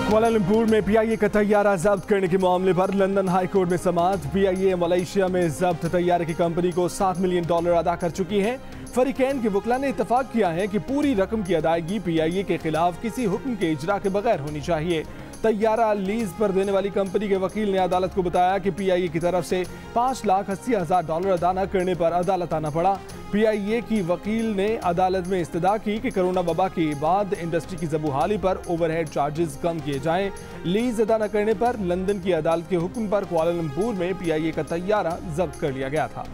Kuala Lumpur में PIA का तैयारा जब्त करने के मामले पर लंदन हाई कोर्ट में समाअत। पीआईए मलेशिया में जब्त तैयारे की कंपनी को $7 मिलियन अदा कर चुकी है। फरीकैन के वकला ने इत्तफाक किया है कि पूरी रकम की अदायगी पीआईए के खिलाफ किसी हुक्म के इजरा के बगैर होनी चाहिए। तैयारा लीज पर देने वाली कंपनी के वकील ने अदालत को बताया कि पीआईए की तरफ से $5,80,000 अदा न करने पर अदालत आना पड़ा। पीआईए की वकील ने अदालत में इस्तदा की कि कोरोना वबा के बाद इंडस्ट्री की ज़बूहाली पर ओवरहेड चार्जेस कम किए जाएं। लीज अदा न करने पर लंदन की अदालत के हुक्म पर कुआलालंपुर में पीआईए का तैयारा जब्त कर लिया गया था।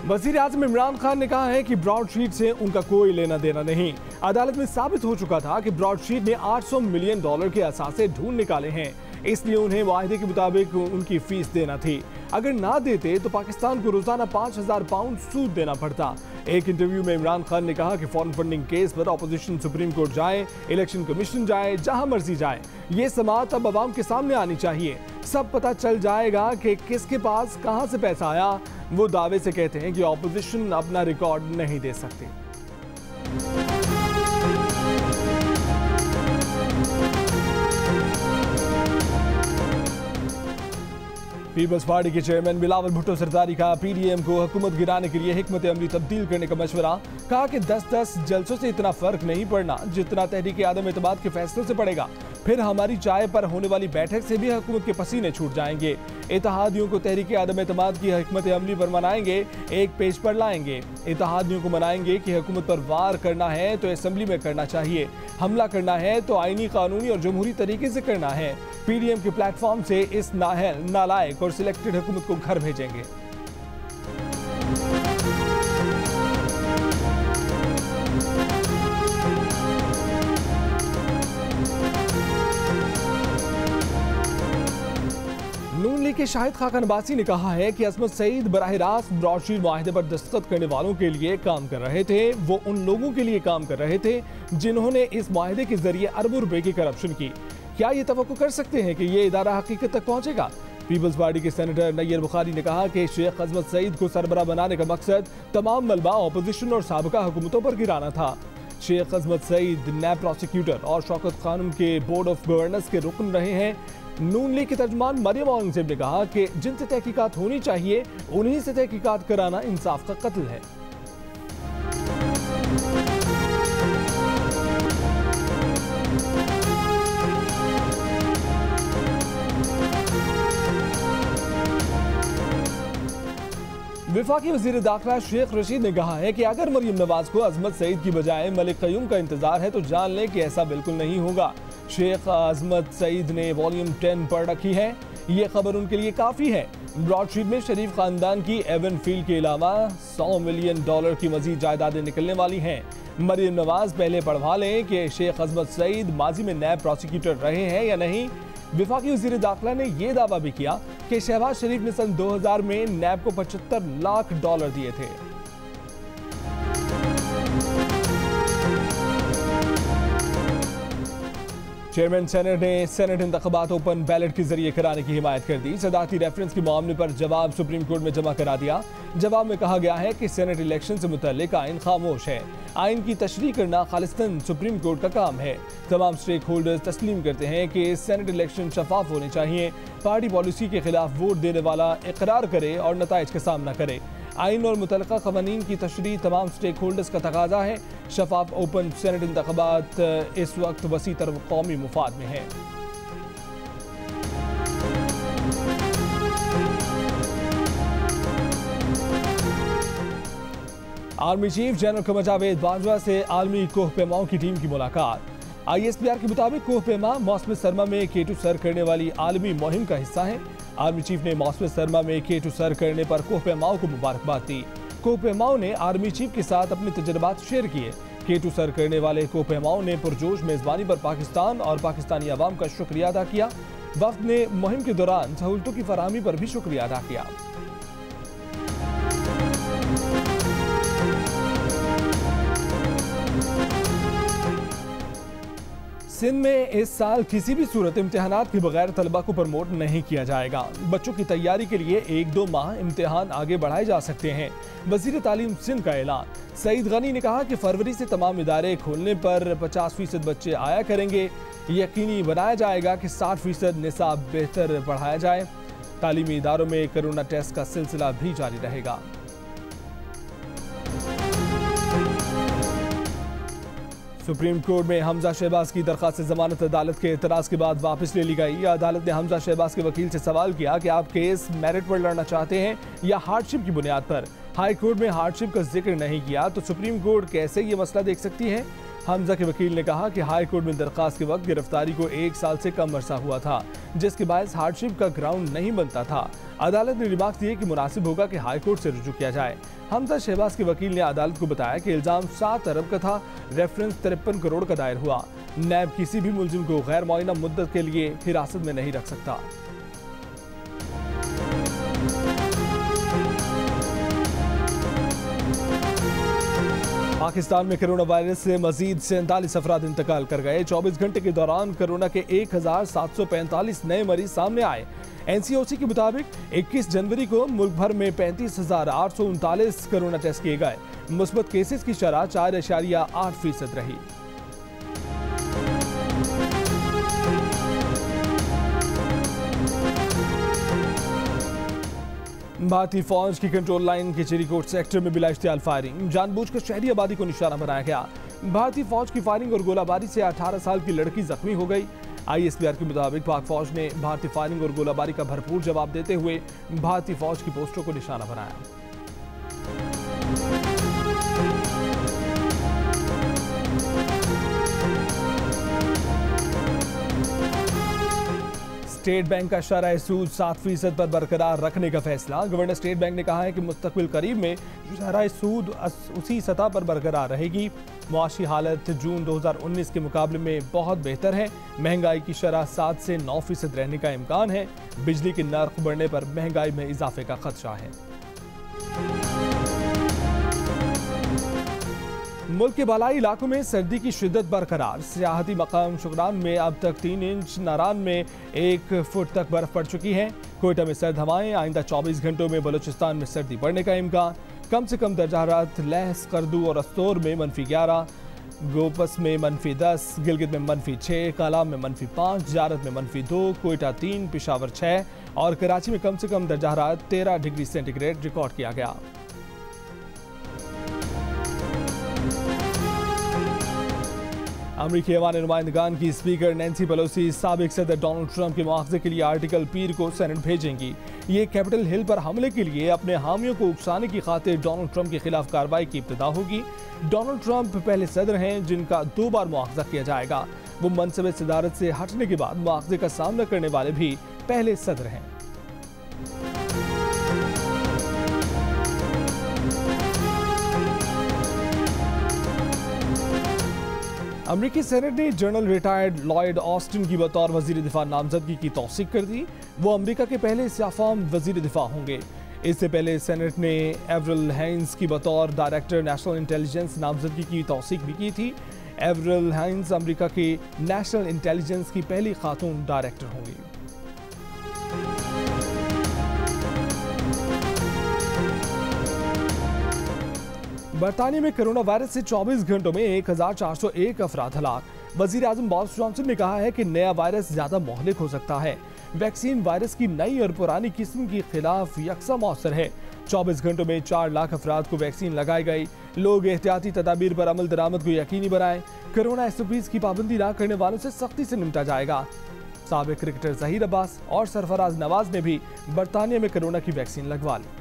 वज़ीर-ए-आज़म इमरान खान ने कहा है कि ब्रॉडशीट से उनका कोई लेना देना नहीं। अदालत में साबित हो चुका था कि ब्रॉडशीट ने $800 मिलियन के असासे ढूंढ निकाले हैं, इसलिए उन्हें वायदे के मुताबिक उनकी फीस देना थी। अगर ना देते तो पाकिस्तान को रोजाना 5,000 पाउंड सूद देना पड़ता। एक इंटरव्यू में इमरान खान ने कहा कि फॉरेन फंडिंग केस पर ऑपोजिशन सुप्रीम कोर्ट जाए, इलेक्शन कमीशन जाए, जहां मर्जी जाए, ये समाअत अब अवाम के सामने आनी चाहिए। सब पता चल जाएगा कि किसके पास कहां से पैसा आया। वो दावे से कहते हैं कि ऑपोजिशन अपना रिकॉर्ड नहीं दे सकती। पीपल्स पार्टी के चेयरमैन बिलावल भुट्टो सरदारी का पीडीएम को हुकूमत गिराने के लिए हिकमत अमली तब्दील करने का मशवरा। कहा कि 10-10 जलसों से इतना फर्क नहीं पड़ना जितना तहरीक आदम एतमाद के फैसलों से पड़ेगा। फिर हमारी चाय पर होने वाली बैठक से भी हुकूमत के पसीने छूट जाएंगे। इत्तेहादियों को तहरीक आदम एतमाद की हिकमत अमली पर मनाएंगे, एक पेज पर लाएंगे। इत्तेहादियों को मनाएंगे कि हुकूमत पर वार करना है तो असेंबली में करना चाहिए, हमला करना है तो आईनी, कानूनी और जमहूरी तरीके से करना है। पीडीएम के प्लेटफॉर्म से इस नाअहल, नालायक और सिलेक्टेड हुकूमत को घर भेजेंगे। नून लीग के शाहिद खाका नबासी ने कहा है कि अजमत सईद बराह रास्त ब्रॉडशीट मुआहदे पर दस्तखत करने वालों के लिए काम कर रहे थे। वो उन लोगों के लिए काम कर रहे थे जिन्होंने इस मुआहदे के जरिए अरबों रुपए की करप्शन की। क्या ये तवक्को कर सकते हैं कि ये इदारा हकीकत तक पहुंचेगा? पीपल्स पार्टी के सेनेटर नैयर बुखारी ने कहा कि शेख अजमत सईद को सरबराह बनाने का मकसद तमाम मलबा ऑपोजिशन और साबिका हुकूमतों पर गिराना था। शेख अजमत सईद नैब प्रोसिक्यूटर और शौकत खानम के बोर्ड ऑफ गवर्नर्स के रुकन रहे हैं। नून लीग के तर्जुमान मरियम औरंगजेब ने कहा कि जिनसे तहकीकात होनी चाहिए उन्हीं से तहकीकात कराना इंसाफ का कत्ल है। वफाकी वज़ीर दाखिला शेख रशीद ने कहा है कि अगर मरियम नवाज को अजमत सईद की बजाय मलिक क़य्यूम का इंतजार है तो जान लें कि ऐसा बिल्कुल नहीं होगा। शेख अजमत सईद ने वॉल्यूम 10 पढ़ रखी है, ये खबर उनके लिए काफ़ी है। ब्रॉडशीट में शरीफ खानदान की एवन फील्ड के अलावा $100 मिलियन की मजीद जायदादें निकलने वाली हैं। मरियम नवाज पहले पढ़वा लें कि शेख अजमत सईद माजी में नैब प्रोसिक्यूटर रहे हैं या नहीं। वफाकी वज़ीर दाखिला ने यह दावा भी किया कि शहबाज शरीफ ने सन 2000 में नैब को $75 लाख दिए थे। चेयरमैन सेनेट ने सेनेट इंतखाबात ओपन बैलेट के जरिए कराने की हिमायत कर दी। सदारती रेफरेंस के मामले पर जवाब सुप्रीम कोर्ट में जमा करा दिया। जवाब में कहा गया है कि सेनेट इलेक्शन से मुतल्लिक आइन खामोश है। आइन की तशरीह करना खालिस्तन सुप्रीम कोर्ट का काम है। तमाम स्टेक होल्डर्स तस्लीम करते हैं कि सेनेट इलेक्शन शफाफ होने चाहिए। पार्टी पॉलिसी के खिलाफ वोट देने वाला इकरार करे और नताइज का सामना करे। आइन और मुतल्लिका क़वानीन की तशरीह तमाम स्टेक होल्डर्स का तकाजा है। शफाफ ओपन सेनेट इंतखाबात इस वक्त वसी तर कौमी मुफाद में है। Army chief general Qamar Javed Bajwa से आलमी कोह पैमाओं की टीम की मुलाकात। ISPR के मुताबिक कोह पैमा मौसम सरमा में K2 सर करने वाली आलमी मुहिम का हिस्सा है। आर्मी चीफ ने मौसम सरमा में K2 सर करने पर कोह पैमाओं को मुबारकबाद दी। कोह पैमाओं ने आर्मी चीफ के साथ अपने तजुर्बात शेयर किए। K2 सर करने वाले कोह पैमाओं ने पुरजोश मेजबानी पर पाकिस्तान और पाकिस्तानी अवाम का शुक्रिया अदा किया। वफ्द ने मुहिम के दौरान सहूलतों की फराहमी पर भी शुक्रिया अदा किया। सिंध में इस साल किसी भी सूरत इम्तिहानात के बगैर तलबा को प्रमोट नहीं किया जाएगा। बच्चों की तैयारी के लिए 1-2 माह इम्तिहान आगे बढ़ाए जा सकते हैं। वजीर तालीम सिंध का ऐलान। सईद गनी ने कहा कि फरवरी से तमाम इदारे खोलने पर 50% बच्चे आया करेंगे। यकीनी बनाया जाएगा कि 60% निसाब बेहतर पढ़ाया जाए। तालीमी इदारों में कोरोना टेस्ट का सिलसिला भी जारी रहेगा। सुप्रीम कोर्ट में हमजा शहबाज की दरखास्त जमानत अदालत के एतराज़ के बाद वापस ले ली गई। अदालत ने हमजा शहबाज के वकील से सवाल किया कि आप केस मेरिट पर लड़ना चाहते हैं या हार्डशिप की बुनियाद पर। हाई कोर्ट में हार्डशिप का जिक्र नहीं किया तो सुप्रीम कोर्ट कैसे ये मसला देख सकती है। हमजा के वकील ने कहा कि हाई कोर्ट में दरखास्त के वक्त गिरफ्तारी को 1 साल से कम अरसा हुआ था, जिसके बायस हार्डशिप का ग्राउंड नहीं बनता था। अदालत ने रिमार्क दिए कि मुनासिब होगा कि हाई कोर्ट से रुजू किया जाए। हमजा शहबाज के वकील ने अदालत को बताया कि इल्जाम 7 अरब का था, रेफरेंस 53 करोड़ का दायर हुआ। नैब किसी भी मुलजिम को गैर मुअय्यना मुद्दत के लिए हिरासत में नहीं रख सकता। पाकिस्तान में कोरोना वायरस से मजीद 47 अफराद इंतकाल कर गए। 24 घंटे के दौरान कोरोना के 1745 नए मरीज सामने आए। NCOC के मुताबिक 21 जनवरी को मुल्क भर में 35,839 कोरोना टेस्ट किए गए। मुस्बत केसेस की शरह 4.8% रही। भारतीय फौज की कंट्रोल लाइन के चिरीकोट सेक्टर में बिला इश्तियाल फायरिंग। जानबूझकर शहरी आबादी को निशाना बनाया गया। भारतीय फौज की फायरिंग और गोलाबारी से 18 साल की लड़की जख्मी हो गई। ISPR के मुताबिक पाक फौज ने भारतीय फायरिंग और गोलाबारी का भरपूर जवाब देते हुए भारतीय फौज की पोस्टों को निशाना बनाया। स्टेट बैंक का शरह सूद 7% पर बरकरार रखने का फैसला। गवर्नर स्टेट बैंक ने कहा है कि मुस्तकबिल करीब में शरह सूद उसी सतह पर बरकरार रहेगी। मुआशी हालत जून 2019 के मुकाबले में बहुत बेहतर है। महंगाई की शरह 7 से 9% रहने का इम्कान है। बिजली के नर्ख बढ़ने पर महंगाई में इजाफे का खदशा है। मुल्क के बालाई इलाकों में सर्दी की शिद्दत बरकरार। सियाहती मकाम शुक्रान में अब तक 3 इंच, नारान में 1 फुट तक बर्फ पड़ चुकी है। कोयटा में सर्द हवाएं। आइंदा 24 घंटों में बलूचिस्तान में सर्दी बढ़ने का इम्कान। कम से कम दर्जा हरारत लहस, करदू और अस्तोर में -11, गोपस में -10, गिलगित में -6, कालाम में -5, जारत में -2, कोयटा 3, पेशावर 6 और कराची में कम से कम दर्जा हरारत 13 डिग्री सेंटीग्रेड रिकॉर्ड किया गया। अमरीकी ऐवान नुमाइंदगान की स्पीकर नैन्सी पेलोसी साबिक सदर डोनाल्ड ट्रंप के मुआवजे के लिए आर्टिकल पीर को सेनेट भेजेंगी। ये कैपिटल हिल पर हमले के लिए अपने हामियों को उकसाने की खातिर डोनाल्ड ट्रंप के खिलाफ कार्रवाई की इब्तिदा होगी। डोनाल्ड ट्रंप पहले सदर हैं जिनका 2 बार मुआवजा किया जाएगा। वो मनसब सदारत से हटने के बाद मुआवजे का सामना करने वाले भी पहले सदर हैं। अमरीकी सेनेट ने जनरल रिटायर्ड लॉयड ऑस्टिन की बतौर वजीर दिफा नामजदगी की तौसीक कर दी। वो अमरीका के पहले स्याफाम वजीर दिफा होंगे। इससे पहले सेनेट ने एवरल हाइंस की बतौर डायरेक्टर नेशनल इंटेलिजेंस नामजदगी की तौसीक भी की थी। एवरल हाइंस अमरीका के नेशनल इंटेलिजेंस की पहली खातून डायरेक्टर होंगी। बरतानिया में कोरोना वायरस से 24 घंटों में 1401 अफराद हलाक। वजीर आजम बोरिस जॉनसन ने कहा है कि नया वायरस ज्यादा मोहलिक हो सकता है। वैक्सीन वायरस की नई और पुरानी किस्म के खिलाफ यकसा मौसर है। 24 घंटों में 4 लाख अफराद को वैक्सीन लगाई गई। लोग एहतियाती तदाबीर पर अमल दरामद को यकीनी बनाएं। कोरोना SOPs की पाबंदी न करने वालों से सख्ती से निपटा जाएगा। साबिक क्रिकेटर जहीर अब्बास और सरफराज नवाज ने भी बरतानिया में कोरोना की वैक्सीन लगवा ली।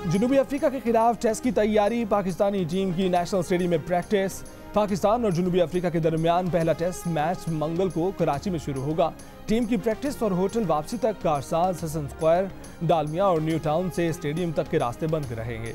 जनूबी अफ्रीका के खिलाफ टेस्ट की तैयारी। पाकिस्तानी टीम की नेशनल स्टेडियम में प्रैक्टिस। पाकिस्तान और जनूबी अफ्रीका के दरमियान पहला टेस्ट मैच मंगल को कराची में शुरू होगा। टीम की प्रैक्टिस और होटल वापसी तक कारसाज, हसन स्क्वायर, डालमिया और न्यू टाउन से स्टेडियम तक के रास्ते बंद रहेंगे।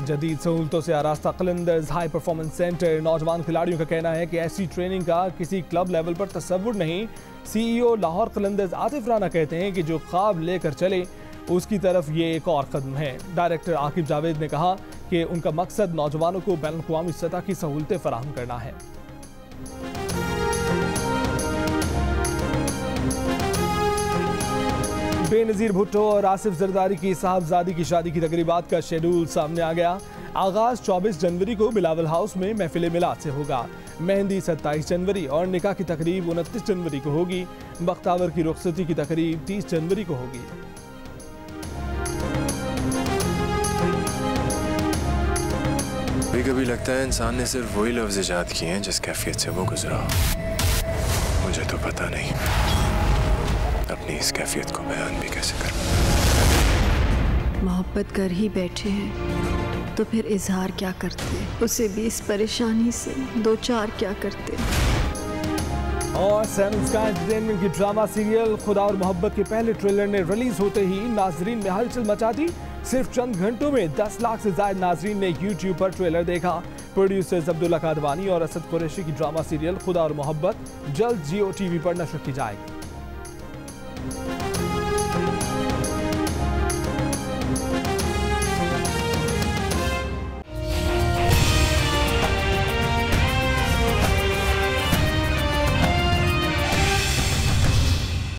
जदीद सहूलतों से आरास्ता कलंदर्स हाई परफॉर्मेंस सेंटर। नौजवान खिलाड़ियों का कहना है कि ऐसी ट्रेनिंग का किसी क्लब लेवल पर तसव्वुर नहीं। CEO लाहौर कलंदर्स आतिफ राना कहते हैं कि जो ख्वाब लेकर चले उसकी तरफ ये एक और कदम है। डायरेक्टर आकिब जावेद ने कहा कि उनका मकसद नौजवानों को बैन अवी सतह की सहूलतें फराहम करना है। बेनज़ीर भुट्टो और आसिफ जरदारी की साहबजादी की शादी की तकरीबात का शेड्यूल सामने आ गया। आगाज 24 जनवरी को बिलावल हाउस में महफिल मिलाद से होगा। मेहंदी 27 जनवरी और निकाह की तकरीब 29 जनवरी को होगी। बख्तावर की रुखसती की तकरीब 30 जनवरी को होगी। कभी लगता है इंसान ने सिर्फ वही लफ्ज इजाद किए हैं जिस कैफियत से वो गुजरा। मुझे तो पता नहीं अपनी इस कैफियत को बयान भी कैसे करूं। मोहब्बत कर ही बैठे हैं तो फिर इजहार क्या करते, उसे भी इस परेशानी से दो चार क्या करते। और सेवन स्काई एंटरटेनमेंट की ड्रामा सीरियल खुदा और मोहब्बत के पहले ट्रेलर ने रिलीज होते ही नाजरीन में हलचल मचा दी। सिर्फ चंद घंटों में 10 लाख से ज्यादा नाजरीन ने YouTube पर ट्रेलर देखा। प्रोड्यूसर्स अब्दुल्ला कादवानी और असद कुरैशी की ड्रामा सीरियल खुदा और मोहब्बत जल्द Jio TV पर नशर की जाएगी।